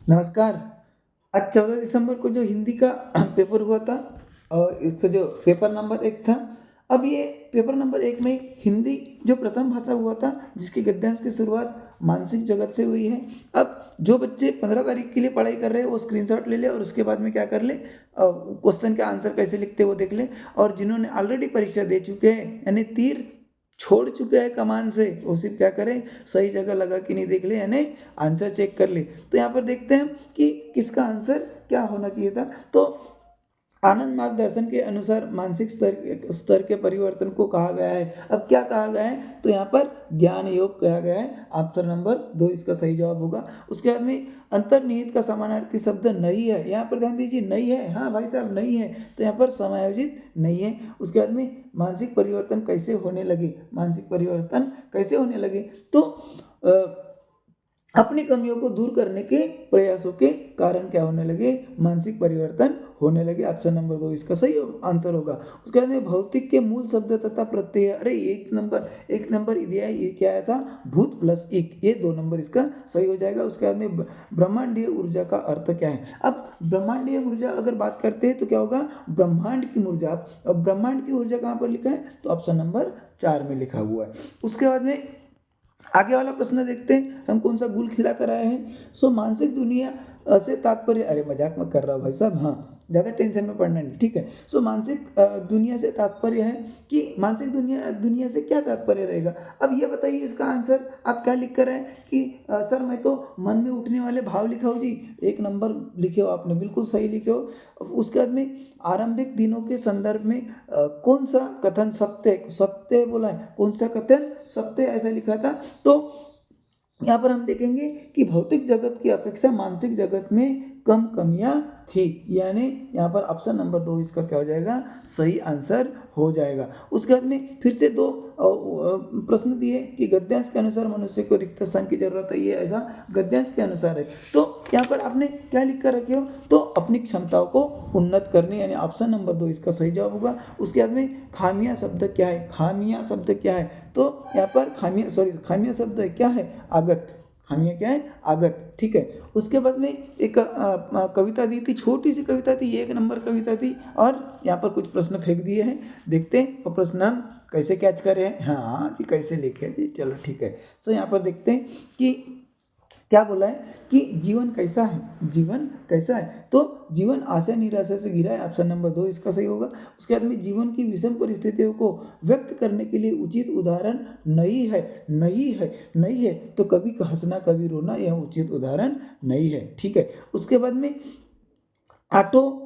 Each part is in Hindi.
नमस्कार। आज 14 दिसंबर को जो हिंदी का पेपर हुआ था और इसका जो पेपर नंबर 1 था, अब ये पेपर नंबर 1 में हिंदी जो प्रथम भाषा हुआ था, जिसके गद्यांश की शुरुआत मानसिक जगत से हुई है। अब जो बच्चे 15 तारीख के लिए पढ़ाई कर रहे हैं, वो स्क्रीनशॉट ले लें और उसके बाद में क्या कर लें, क्वेश्चन का आंसर कैसे लिखते हैं वो देख लें। और जिन्होंने ऑलरेडी परीक्षा दे चुके हैं, यानी तीर छोड़ चुके हैं कमान से, वो सिर्फ क्या करें, सही जगह लगा कि नहीं देख ले, यानी आंसर चेक कर ले। तो यहाँ पर देखते हैं कि किसका आंसर क्या होना चाहिए था। तो आनंद मार्गदर्शन के अनुसार मानसिक स्तर स्तर के परिवर्तन को कहा गया है। अब क्या कहा गया है, तो यहाँ पर ज्ञान योग कहा गया है। ऑप्शन नंबर 2 इसका सही जवाब होगा। उसके बाद में अंतर्निहित का समानार्थी शब्द नहीं है। यहाँ पर ध्यान दीजिए, नहीं है, हाँ भाई साहब नहीं है, तो यहाँ पर समायोजित नहीं है। उसके बाद में मानसिक परिवर्तन कैसे होने लगे, मानसिक परिवर्तन कैसे होने लगे, तो अपनी कमियों को दूर करने के प्रयासों के कारण क्या होने लगे, मानसिक परिवर्तन होने लगे। ऑप्शन नंबर 2 इसका सही आंसर होगा। उसके बाद में भौतिक के मूल शब्द तथा प्रत्यय, अरे एक नंबर दिया है, ये क्या आया था, भूत प्लस एक, ये 2 नंबर इसका सही हो जाएगा। उसके बाद में ब्रह्मांडीय ऊर्जा का अर्थ क्या है। अब ब्रह्मांडीय ऊर्जा अगर बात करते हैं तो क्या होगा, ब्रह्मांड की ऊर्जा। अब ब्रह्मांड की ऊर्जा कहाँ पर लिखा है, तो ऑप्शन नंबर 4 में लिखा हुआ है। उसके बाद में आगे वाला प्रश्न देखते हैं, हम कौन सा गुल खिला कर आए हैं। सो मानसिक दुनिया से तात्पर्य, अरे मजाक मत कर रहा हूँ भाई साहब, हाँ ज़्यादा टेंशन में पड़ना नहीं, ठीक है। सो मानसिक दुनिया से तात्पर्य है कि मानसिक दुनिया से क्या तात्पर्य रहेगा। अब ये बताइए इसका आंसर आप क्या लिख कर आए कि सर मैं तो मन में उठने वाले भाव लिखा हूँ जी। 1 नंबर लिखे हो आपने, बिल्कुल सही लिखे हो। उसके बाद में आरंभिक दिनों के संदर्भ में कौन सा कथन सत्य सत्य बोला है, कौन सा कथन सत्य ऐसा लिखा था। तो यहाँ पर हम देखेंगे कि भौतिक जगत की अपेक्षा मानसिक जगत में कम कमियां थी, यानी यहाँ पर ऑप्शन नंबर 2 इसका क्या हो जाएगा, सही आंसर हो जाएगा। उसके बाद में फिर से 2 प्रश्न दिए कि गद्यांश के अनुसार मनुष्य को रिक्त स्थान की जरूरत है, ये ऐसा गद्यांश के अनुसार है। तो यहाँ पर आपने क्या लिख कर रखे हो, तो अपनी क्षमताओं को उन्नत करने, यानी ऑप्शन नंबर 2 इसका सही जवाब होगा। उसके बाद में खामियां शब्द क्या है, खामियां शब्द क्या है, तो यहाँ पर खामियां शब्द क्या है, आगत। खामियां क्या है, आगत, ठीक है। उसके बाद में एक कविता दी थी, छोटी सी कविता थी, 1 नंबर कविता थी, और यहाँ पर कुछ प्रश्न फेंक दिए हैं, देखते हैं वो प्रश्न हम कैसे कैच करे हैं, हाँ जी कैसे लिखे जी, चलो ठीक है। सो यहाँ पर देखते हैं कि क्या बोला है कि जीवन कैसा है, जीवन कैसा है, तो जीवन आशा निराशा से घिरा है, ऑप्शन नंबर 2 इसका सही होगा। उसके बाद में जीवन की विषम परिस्थितियों को व्यक्त करने के लिए उचित उदाहरण नहीं है, तो कभी हंसना कभी रोना, यह उचित उदाहरण नहीं है, ठीक है। उसके बाद में आठों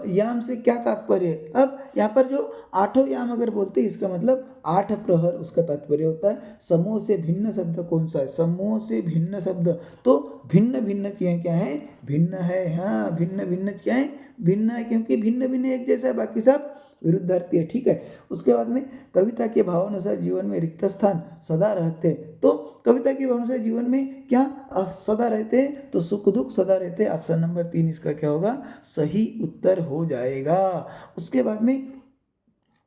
याम से क्या तात्पर्य है। अब यहाँ पर जो आठों याम अगर बोलते हैं, इसका मतलब 8 प्रहर उसका तात्पर्य होता है। समूह से भिन्न शब्द कौन सा है, समूह से भिन्न शब्द, तो भिन्न भिन्न चीजें क्या है, भिन्न है, हाँ भिन्न भिन्न क्या है, भिन्न है, क्योंकि भिन्न भिन्न एक जैसा है, बाकी सब विरुद्धार्थी है, ठीक है। उसके बाद में कविता के भावानुसार जीवन में रिक्त स्थान सदा रहते हैं, तो कविता के भावानुसार जीवन में क्या सदा रहते हैं, तो सुख दुख सदा रहते हैं, ऑप्शन नंबर 3 इसका क्या होगा, सही उत्तर हो जाएगा। उसके बाद में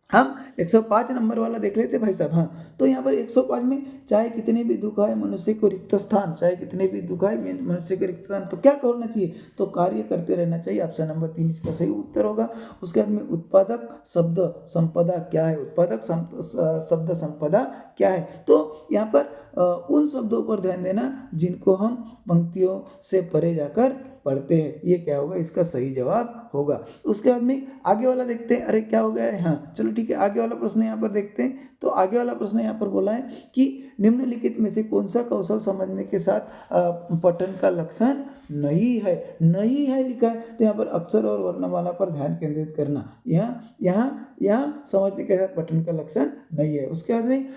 हम 105 नंबर वाला देख लेते भाई साहब। हाँ, तो यहाँ पर 105 में चाहे कितने भी दुख आए मनुष्य को रिक्त स्थान, चाहे कितने भी दुख आए मनुष्य को रिक्त स्थान, तो क्या करना चाहिए, तो कार्य करते रहना चाहिए, ऑप्शन नंबर 3 इसका सही उत्तर होगा। उसके बाद में उत्पादक शब्द संपदा क्या है, उत्पादक शब्द संपदा क्या है, तो यहाँ पर उन शब्दों पर ध्यान देना जिनको हम पंक्तियों से परे जाकर पढ़ते हैं, ये क्या होगा, इसका सही जवाब होगा। उसके बाद में आगे वाला देखते हैं, अरे क्या हो गया है, हाँ चलो ठीक है, आगे वाला प्रश्न यहाँ पर देखते हैं। तो आगे वाला प्रश्न यहाँ पर बोला है कि निम्नलिखित में से कौन सा कौशल समझने के साथ पठन का लक्षण नहीं है लिखा है, तो यहाँ पर अक्षर और वर्णमाला पर ध्यान केंद्रित करना, यहाँ समझने के साथ पठन का लक्षण नहीं है। उसके बाद में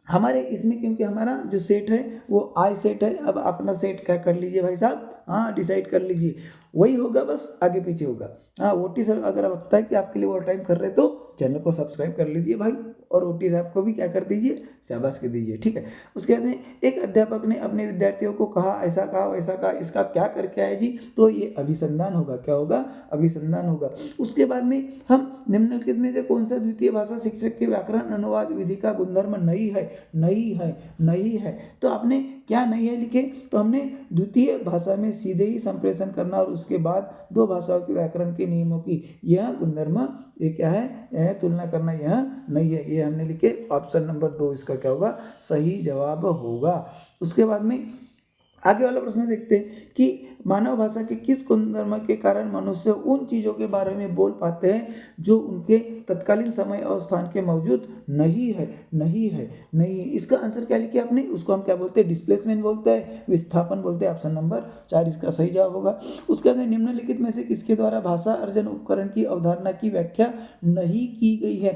हमारे इसमें, क्योंकि हमारा जो सेट है वो आई सेट है, अब अपना सेट क्या कर लीजिए भाई साहब, हाँ डिसाइड कर लीजिए, वही होगा, बस आगे पीछे होगा। हाँ ओटी सर अगर लगता है कि आपके लिए वो टाइम कर रहे तो चैनल को सब्सक्राइब कर लीजिए भाई, और ओटी साहब को भी क्या कर दीजिए, शाबाश के दीजिए, ठीक है। उसके बाद में एक अध्यापक ने अपने विद्यार्थियों को कहा, ऐसा कहा वैसा कहा, इसका क्या करके आए जी, तो ये अभिसंधान होगा, क्या होगा, अभिसंधान होगा। उसके बाद में हम निम्नलिखित में से कौन सा द्वितीय भाषा शिक्षक के व्याकरण अनुवाद विधि का गुणधर्म नहीं है, तो आपने क्या नहीं है लिखे, तो हमने द्वितीय भाषा में सीधे ही संप्रेषण करना और उसके बाद दो भाषाओं के व्याकरण के नियमों की यह गुणधर्म, ये क्या है, यह तुलना करना यह नहीं है, ये हमने लिखे। ऑप्शन नंबर 2 इसका क्या होगा, सही जवाब होगा। उसके बाद में आगे वाला प्रश्न देखते हैं कि मानव भाषा के किस गुणधर्म के कारण मनुष्य उन चीज़ों के बारे में बोल पाते हैं जो उनके तत्कालीन समय और स्थान के मौजूद नहीं है। नहीं है, इसका आंसर क्या लिखिए आपने, उसको हम क्या बोलते हैं, डिस्प्लेसमेंट बोलते हैं, विस्थापन बोलते हैं। ऑप्शन नंबर 4 इसका सही जवाब होगा। उसके बाद निम्नलिखित में से किसके द्वारा भाषा अर्जन उपकरण की अवधारणा की व्याख्या नहीं की गई है,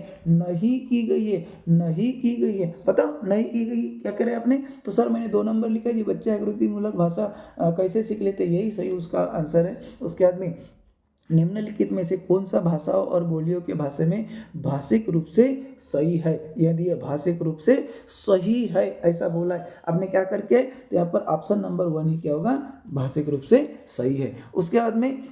पता नहीं की गई, क्या करे आपने, तो सर मैंने 2 नंबर लिखा जी, बच्चे आकृति मूलक भाषा कैसे सीख लेते, यही सही उसका आंसर है। उसके बाद में निम्नलिखित में से कौन सा भाषाओं और बोलियों के भाषा में भाषिक रूप से सही है, यदि यह भाषिक रूप से सही है ऐसा बोला है आपने, क्या करके, तो यहाँ पर ऑप्शन नंबर 1 ही क्या होगा, भाषिक रूप से सही है। उसके बाद में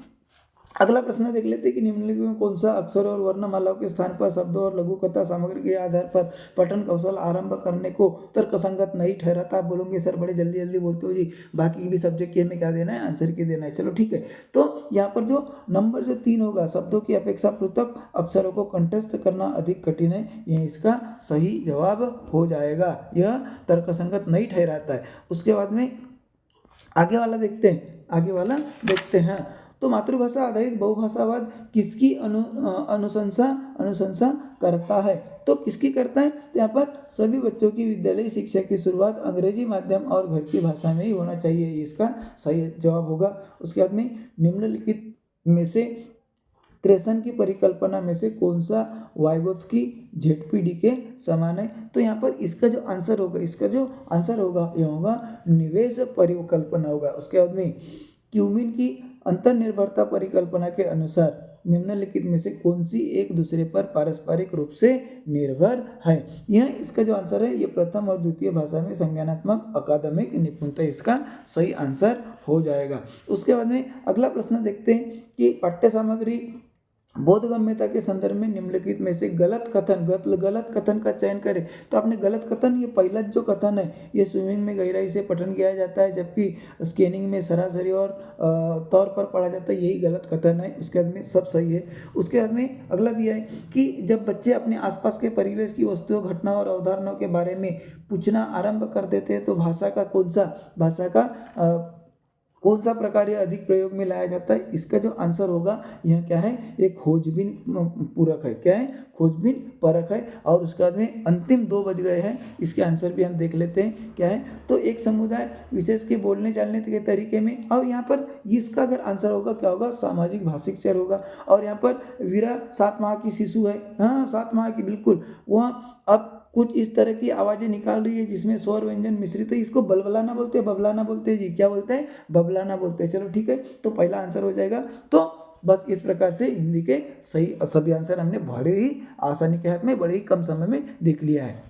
अगला प्रश्न देख लेते हैं कि निम्नलिखित में कौन सा अक्षर और वर्णमालाओं के स्थान पर शब्दों और लघु कथा सामग्री के आधार पर पठन कौशल आरंभ करने को तर्कसंगत नहीं ठहराता। आप बोलोगे सर बड़े जल्दी जल्दी बोलते हो जी, बाकी भी सब्जेक्ट की हमें क्या देना है, आंसर की देना है। चलो ठीक है, तो यहाँ पर जो नंबर 3 होगा, शब्दों की अपेक्षा पृथक अक्षरों को कंठस्थ करना अधिक कठिन है, यह इसका सही जवाब हो जाएगा, यह तर्कसंगत नहीं ठहराता है। उसके बाद में आगे वाला देखते हैं, तो मातृभाषा आधारित बहुभाषावाद किसकी अनुशंसा करता है, तो किसकी करता है, तो यहाँ पर सभी बच्चों की विद्यालय शिक्षा की शुरुआत अंग्रेजी माध्यम और घर की भाषा में ही होना चाहिए, इसका सही जवाब होगा। उसके बाद में निम्नलिखित में से क्रेसन की परिकल्पना में से कौन सा वाइगोत्स्की ZPD के समान है, तो यहाँ पर इसका जो आंसर होगा यह होगा निवेश परिकल्पना होगा। उसके बाद में क्यूमिन की अंतर्निर्भरता परिकल्पना के अनुसार निम्नलिखित में से कौन सी एक दूसरे पर पारस्परिक रूप से निर्भर है, यह इसका जो आंसर है, ये प्रथम और द्वितीय भाषा में संज्ञानात्मक अकादमिक निपुणता इसका सही आंसर हो जाएगा। उसके बाद में अगला प्रश्न देखते हैं कि पाठ्य सामग्री बोधगम्यता के संदर्भ में निम्नलिखित में से गलत कथन का चयन करें, तो आपने गलत कथन, ये पहला जो कथन है, ये स्विमिंग में गहराई से पठन किया जाता है जबकि स्कैनिंग में सरासरी और तौर पर पढ़ा जाता है, यही गलत कथन है। उसके बाद में सब सही है। उसके बाद में अगला दिया है कि जब बच्चे अपने आसपास के परिवेश की वस्तुओं, घटनाओं और अवधारणाओं के बारे में पूछना आरंभ कर देते हैं तो भाषा का कौन सा प्रकार यह अधिक प्रयोग में लाया जाता है, इसका जो आंसर होगा यह क्या है, एक खोजबीन पूरक है, क्या है, खोजबीन परक है। और उसके बाद में अंतिम 2 बज गए हैं, इसके आंसर भी हम देख लेते हैं क्या है, तो एक समुदाय विशेष के बोलने चालने के तरीके में, और यहाँ पर इसका अगर आंसर होगा क्या होगा, सामाजिक भाषिक चर होगा। और यहाँ पर वीरा 7 माह की शिशु है, हाँ 7 माह की, बिल्कुल, वह अब कुछ इस तरह की आवाजें निकाल रही है जिसमें स्वर व्यंजन मिश्रित है, इसको बलबलाना बोलते हैं जी, क्या बोलते हैं, बबलाना बोलते हैं। चलो ठीक है, तो पहला आंसर हो जाएगा। तो बस इस प्रकार से हिंदी के सही सभी आंसर हमने बड़े ही आसानी के हाथ में, बड़े ही कम समय में देख लिया है।